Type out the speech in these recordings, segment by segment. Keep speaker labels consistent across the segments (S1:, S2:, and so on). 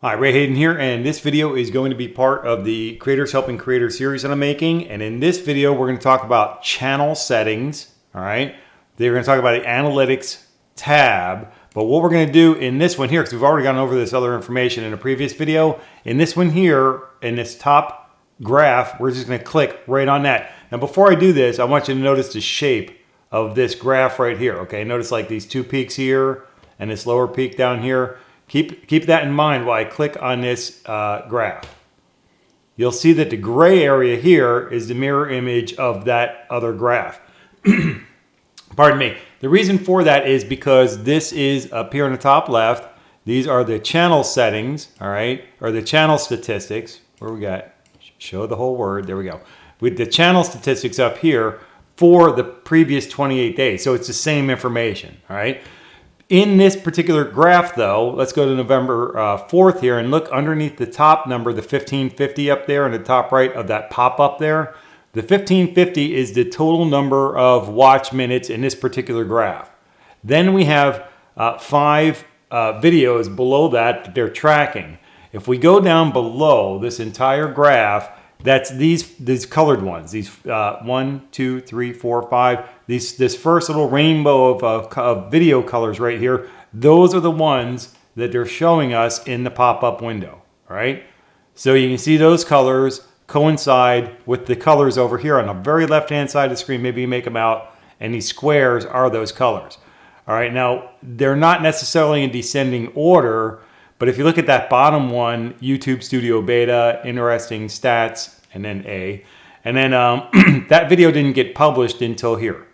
S1: Hi, Ray Hayden here, and this video is going to be part of the Creators Helping Creators series that I'm making. And in this video, we're going to talk about channel settings. All right, we're going to talk about the analytics tab. But what we're going to do in this one here, because we've already gone over this other information in a previous video, in this one here, in this top graph, we're just going to click right on that. Now, before I do this, I want you to notice the shape of this graph right here. Okay, notice like these two peaks here and this lower peak down here. Keep that in mind while I click on this graph. You'll see that the gray area here is the mirror image of that other graph. Pardon me. The reason for that is because this is up here on the top left. These are the channel settings, all right, or the channel statistics. Where we got? Show the whole word. There we go. With the channel statistics up here for the previous 28 days. So it's the same information, all right? In this particular graph, though, let's go to November 4th here and look underneath the top number, the 1550 up there in the top right of that pop-up there. The 1550 is the total number of watch minutes in this particular graph. Then we have 5 videos below that they're tracking. If we go down below this entire graph, that's these colored ones. These 1, 2, 3, 4, 5. This first little rainbow of video colors right here. Those are the ones that they're showing us in the pop-up window. All right. So you can see those colors coincide with the colors over here on the very left-hand side of the screen. Maybe you make them out, and these squares are those colors. All right. Now they're not necessarily in descending order. But if you look at that bottom one, YouTube Studio Beta, interesting stats, and then A. And then that video didn't get published until here.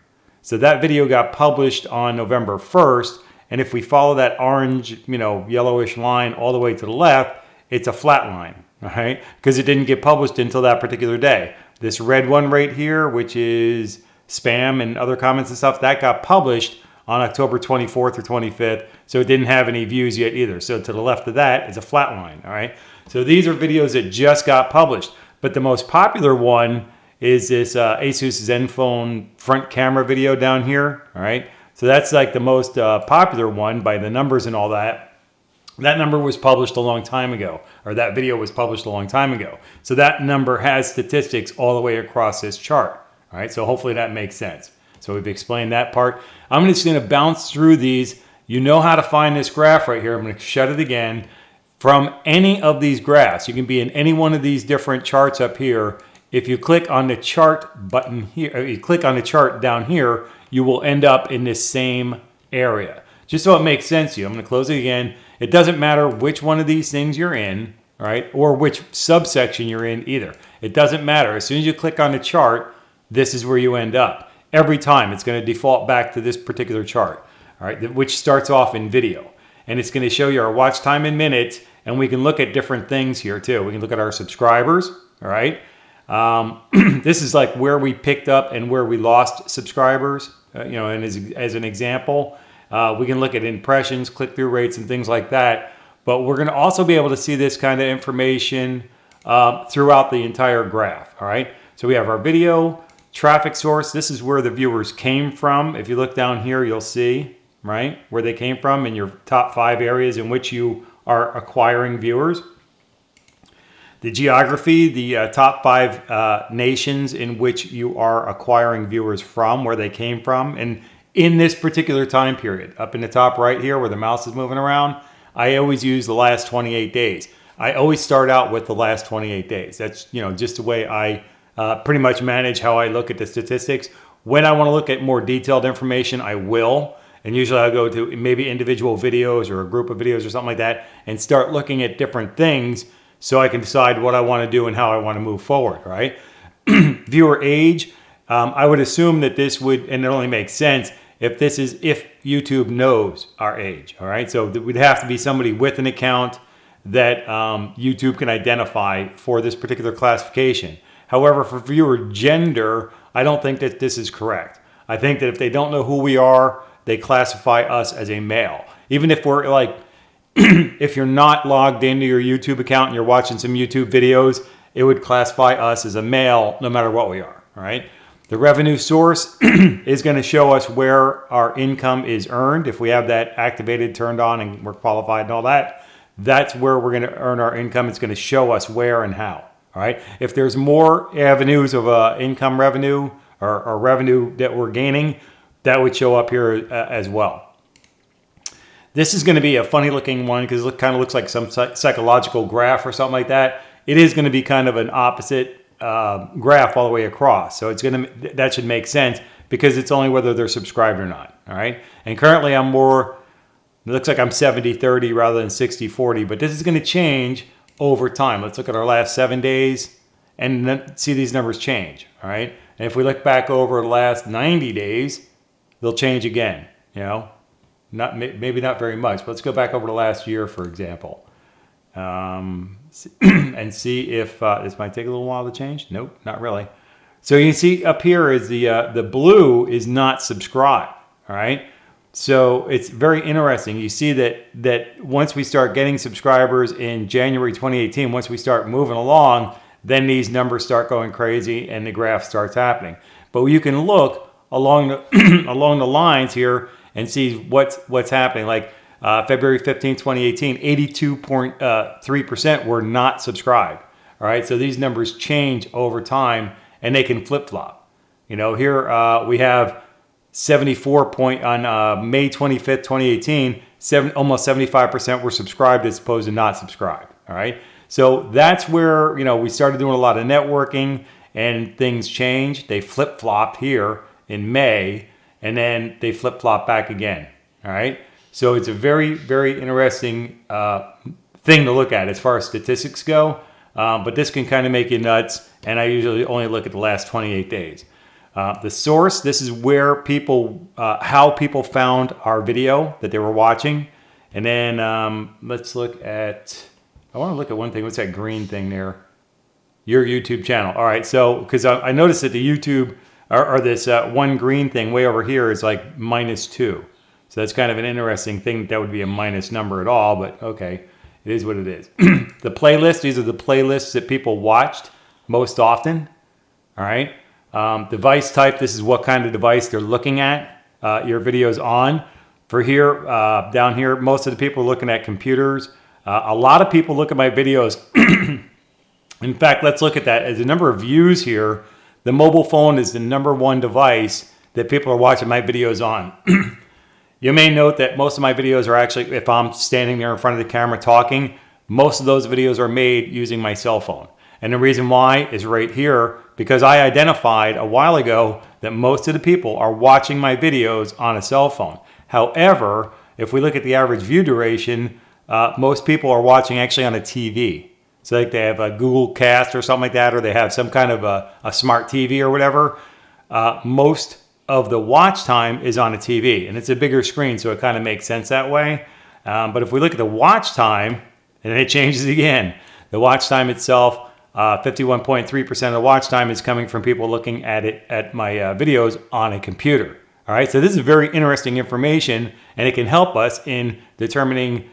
S1: So that video got published on November 1st. And if we follow that orange, yellowish line all the way to the left, it's a flat line, all right? Because it didn't get published until that particular day. This red one right here, which is spam and other comments and stuff, that got published on October 24th or 25th, so it didn't have any views yet either. So to the left of that is a flat line, all right? So these are videos that just got published, but the most popular one is this Asus Zenfone front camera video down here, all right? So that's like the most popular one by the numbers and all that. That number was published a long time ago, or that video was published a long time ago. So that number has statistics all the way across this chart, all right? So hopefully that makes sense. So we've explained that part. I'm just going to bounce through these. You know how to find this graph right here. I'm going to shut it again. From any of these graphs, you can be in any one of these different charts up here. If you click on the chart button here, or you click on the chart down here, you will end up in this same area. Just so it makes sense to you, I'm going to close it again. It doesn't matter which one of these things you're in, right, or which subsection you're in either. It doesn't matter. As soon as you click on the chart, this is where you end up. Every time it's going to default back to this particular chart, all right, which starts off in video. And it's going to show you our watch time in minutes, and we can look at different things here too. We can look at our subscribers, all right? This is like where we picked up and where we lost subscribers, and as an example. We can look at impressions, click-through rates, and things like that. But we're going to also be able to see this kind of information throughout the entire graph, all right? So we have our video, traffic source. This is where the viewers came from. If you look down here, you'll see, right, where they came from in your top 5 areas in which you are acquiring viewers. The geography, the top 5 nations in which you are acquiring viewers from, where they came from. And in this particular time period, up in the top right here where the mouse is moving around, I always use the last 28 days. I always start out with the last 28 days. That's, just the way I pretty much manage how I look at the statistics. When I want to look at more detailed information, I will. And usually I'll go to maybe individual videos or a group of videos or something like that and start looking at different things so I can decide what I want to do and how I want to move forward, right? Viewer age, I would assume that this would, and it only makes sense if YouTube knows our age, all right? So it would have to be somebody with an account that YouTube can identify for this particular classification. However, for viewer gender, I don't think that this is correct. I think that if they don't know who we are, they classify us as a male. Even if we're like, if you're not logged into your YouTube account and you're watching some YouTube videos, it would classify us as a male no matter what we are, all right? The revenue source is going to show us where our income is earned if we have that activated, turned on, and we're qualified and all that. that's where we're going to earn our income. It's going to show us where and how. All right. If there's more avenues of income revenue or revenue that we're gaining, that would show up here as well. This is going to be a funny looking one because it kind of looks like some psychological graph or something like that. It is going to be kind of an opposite graph all the way across. So that should make sense because it's only whether they're subscribed or not. All right. And currently I'm more, it looks like I'm 70-30 rather than 60-40, but this is going to change over time. Let's look at our last 7 days and then see these numbers change. All right. And if we look back over the last 90 days, they'll change again, you know, maybe not very much, but let's go back over the last year, for example, and see if this might take a little while to change. Nope, not really. So you can see up here is the blue is not subscribed. All right. So it's very interesting. You see that once we start getting subscribers in January 2018, once we start moving along, then these numbers start going crazy and the graph starts happening. But you can look along the along the lines here and see what's happening. Like February 15, 2018, 82.3% were not subscribed. All right, so these numbers change over time and they can flip-flop. You know, here we have 74 on May 25th, 2018, almost 75% were subscribed as opposed to not subscribed. All right. So that's where, you know, we started doing a lot of networking and things changed. They flip-flopped here in May and then they flip-flop back again. All right. So it's a very, very interesting thing to look at as far as statistics go. But this can kind of make you nuts. And I usually only look at the last 28 days. The source, this is where people, how people found our video that they were watching. And then let's look at, I want to look at one thing. What's that green thing there? Your YouTube channel. All right. So, because I noticed that the YouTube, or this one green thing way over here is like -2. So that's kind of an interesting thing. That would be a minus number at all, but okay. It is what it is. The playlist, these are the playlists that people watched most often. All right. Device type, this is what kind of device they're looking at your videos on. For here, down here, most of the people are looking at computers. A lot of people look at my videos. In fact, let's look at that. As the number of views here, the mobile phone is the #1 device that people are watching my videos on. You may note that most of my videos are actually, if I'm standing there in front of the camera talking, most of those videos are made using my cell phone. And the reason why is right here, because I identified a while ago that most of the people are watching my videos on a cell phone. However, if we look at the average view duration, most people are watching actually on a TV. So like they have a Google Cast or something like that, or they have some kind of a smart TV or whatever. Most of the watch time is on a TV, and it's a bigger screen, so it kind of makes sense that way. But if we look at the watch time, and it changes again, the watch time itself, 51.3% of the watch time is coming from people looking at my videos on a computer. All right, so this is very interesting information, and it can help us in determining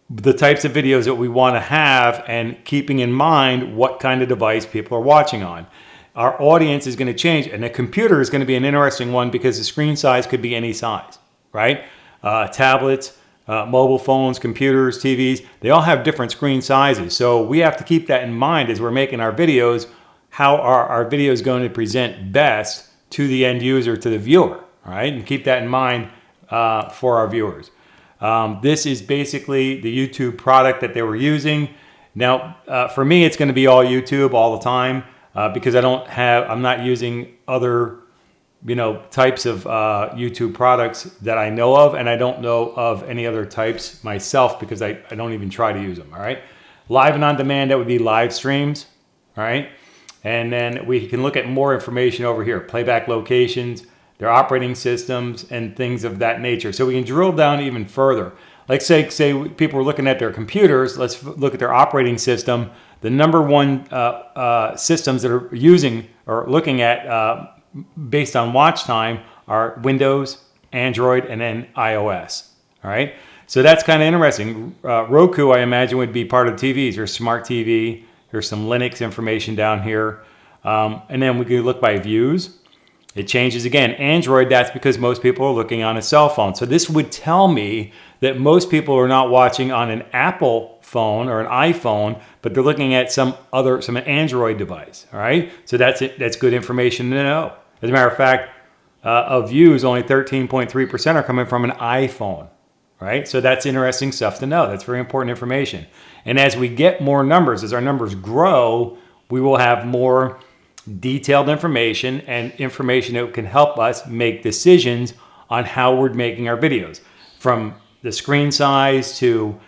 S1: the types of videos that we want to have and keeping in mind what kind of device people are watching on. Our audience is going to change, and the computer is going to be an interesting one because the screen size could be any size, right? Tablets, mobile phones, computers, TVs, they all have different screen sizes. So we have to keep that in mind as we're making our videos. How are our videos going to present best to the end user, to the viewer, all right? And keep that in mind for our viewers. This is basically the YouTube product that they were using. Now, for me, it's going to be all YouTube all the time because I'm not using other types of YouTube products that I know of, and I don't know of any other types myself because I don't even try to use them, all right? Live and on demand, that would be live streams, all right? And then we can look at more information over here, playback locations, their operating systems, and things of that nature. So we can drill down even further. Like say people are looking at their computers, let's look at their operating system. The #1 systems that are using or looking at based on watch time are Windows, Android, and then iOS. All right. So that's kind of interesting. Roku, I imagine, would be part of TVs. There's smart TV. There's some Linux information down here. And then we could look by views. It changes again. Android, that's because most people are looking on a cell phone. So this would tell me that most people are not watching on an Apple phone or an iPhone, but they're looking at some Android device. All right. So that's it. That's good information to know. As a matter of fact, of views, only 13.3% are coming from an iPhone. Right. So that's interesting stuff to know. That's very important information. And as we get more numbers, as our numbers grow, we will have more detailed information and information that can help us make decisions on how we're making our videos, from the screen size to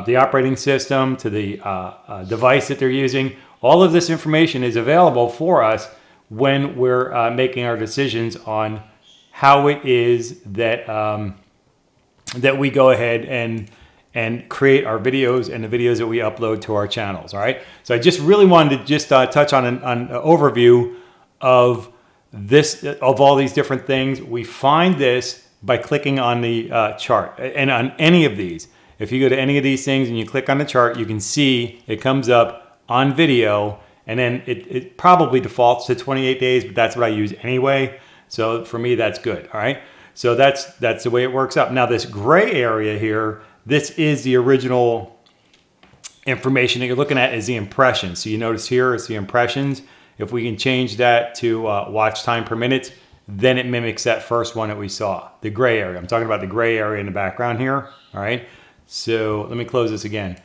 S1: the operating system to the device that they're using. All of this information is available for us when we're making our decisions on how it is that that we go ahead and create our videos and the videos that we upload to our channels. All right. So I just really wanted to just touch on an overview of this, of all these different things. We find this by clicking on the chart, and on any of these. If you go to any of these things and you click on the chart, you can see it comes up on video, and then it probably defaults to 28 days, but that's what I use anyway. So for me, that's good. All right. So that's the way it works up. Now this gray area here, this is the original information that you're looking at, is the impressions. So you notice here it's the impressions. If we can change that to watch time per minute, then it mimics that first one that we saw, the gray area. I'm talking about the gray area in the background here. All right. So let me close this again.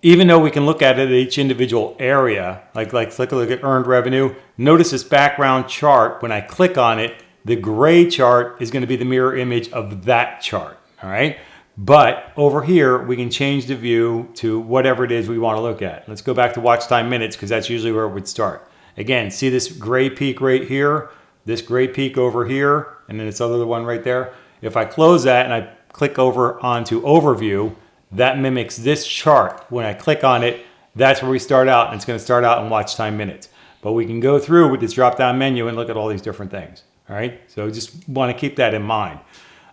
S1: Even though we can look at it at each individual area, like let's look at earned revenue. Notice this background chart. When I click on it, the gray chart is going to be the mirror image of that chart. All right. But over here, we can change the view to whatever it is we want to look at. Let's go back to watch time minutes, because that's usually where it would start. Again, see this gray peak right here, this gray peak over here, and then this other one right there. If I close that and I click over onto overview, that mimics this chart. When I click on it, that's where we start out, and it's going to start out in watch time minutes. But we can go through with this drop down menu and look at all these different things. All right, so just want to keep that in mind.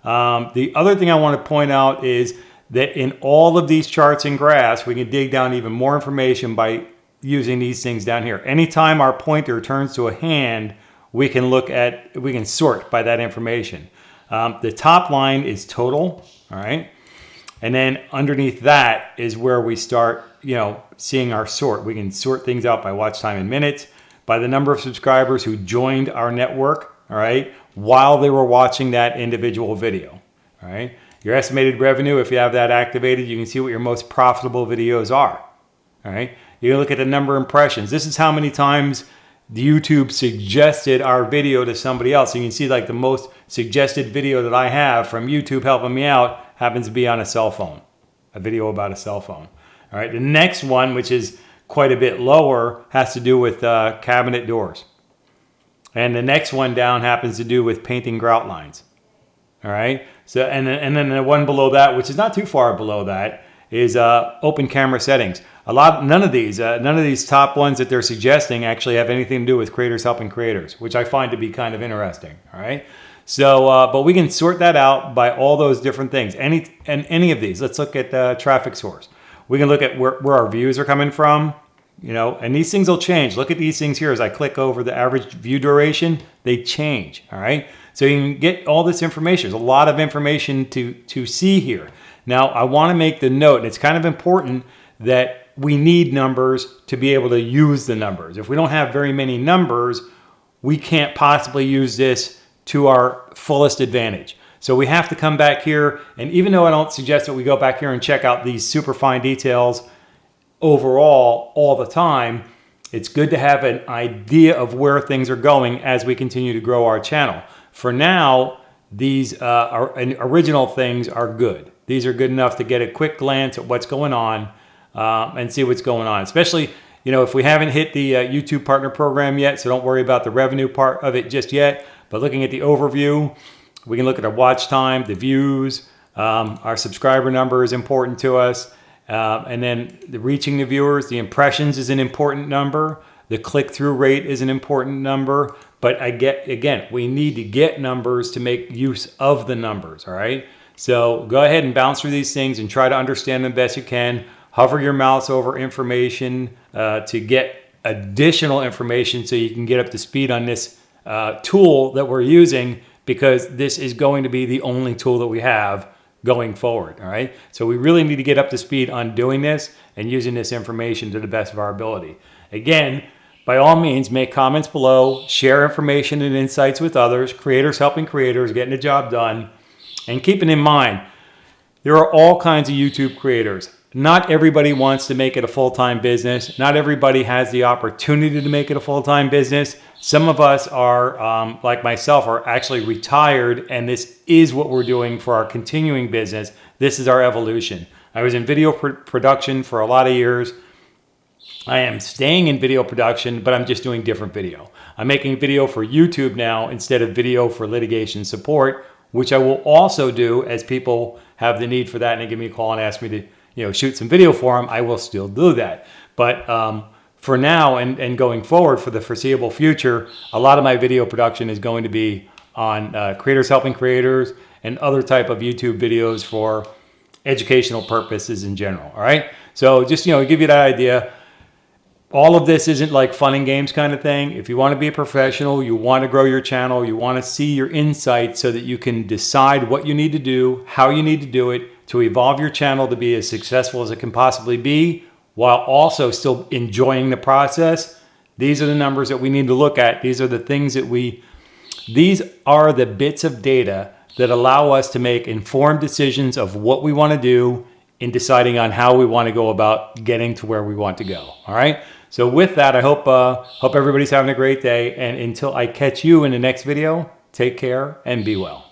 S1: The other thing I want to point out is that in all of these charts and graphs, we can dig down even more information by using these things down here. Anytime our pointer turns to a hand, we can sort by that information. The top line is total, all right? And then underneath that is where we start, seeing our sort. We can sort things out by watch time in minutes, by the number of subscribers who joined our network, all right, while they were watching that individual video. All right. Your estimated revenue, if you have that activated, you can see what your most profitable videos are. All right. You can look at the number of impressions. This is how many times YouTube suggested our video to somebody else. You can see like the most suggested video that I have from YouTube helping me out happens to be on a cell phone, a video about a cell phone. All right. The next one, which is quite a bit lower, has to do with cabinet doors. And the next one down happens to do with painting grout lines. All right. So, and then the one below that, which is not too far below that, is open camera settings. None of these top ones that they're suggesting actually have anything to do with creators helping creators, which I find to be kind of interesting. All right. So, but we can sort that out by all those different things. Any of these. Let's look at the traffic source. We can look at where our views are coming from. And these things will change. Look at these things here. As I click over the average view duration, they change. All right. So you can get all this information. There's a lot of information to see here. Now, I want to make the note, and it's kind of important that we need numbers to be able to use the numbers. If we don't have very many numbers, we can't possibly use this to our fullest advantage. So we have to come back here. And even though I don't suggest that we go back here and check out these super fine details overall all the time, it's good to have an idea of where things are going as we continue to grow our channel. For now, these original things are good. These are good enough to get a quick glance at what's going on and see what's going on. Especially, if we haven't hit the YouTube Partner Program yet, so don't worry about the revenue part of it just yet. But looking at the overview, we can look at our watch time, the views, our subscriber number is important to us. And then reaching the viewers, the impressions is an important number. The click-through rate is an important number. But again, we need to get numbers to make use of the numbers, all right? So go ahead and bounce through these things and try to understand them best you can. Hover your mouse over information to get additional information so you can get up to speed on this tool that we're using, because this is going to be the only tool that we have going forward. All right. So we really need to get up to speed on doing this and using this information to the best of our ability. Again, by all means, make comments below, share information and insights with others, creators helping creators, getting the job done. And keeping in mind, there are all kinds of YouTube creators. Not everybody wants to make it a full-time business. Not everybody has the opportunity to make it a full-time business. Some of us are, like myself, are actually retired, and this is what we're doing for our continuing business. This is our evolution. I was in video production for a lot of years. I am staying in video production, but I'm just doing different video. I'm making video for YouTube now instead of video for litigation support, which I will also do as people have the need for that and they give me a call and ask me to shoot some video for them. I will still do that. But for now and going forward for the foreseeable future, a lot of my video production is going to be on creators helping creators and other type of YouTube videos for educational purposes in general. All right. So just, give you that idea. All of this isn't like fun and games kind of thing. If you want to be a professional, you want to grow your channel, you want to see your insights so that you can decide what you need to do, how you need to do it to evolve your channel to be as successful as it can possibly be, while also still enjoying the process. These are the numbers that we need to look at. These are the things that these are the bits of data that allow us to make informed decisions of what we want to do in deciding on how we want to go about getting to where we want to go. All right. So with that, I hope everybody's having a great day. And until I catch you in the next video, take care and be well.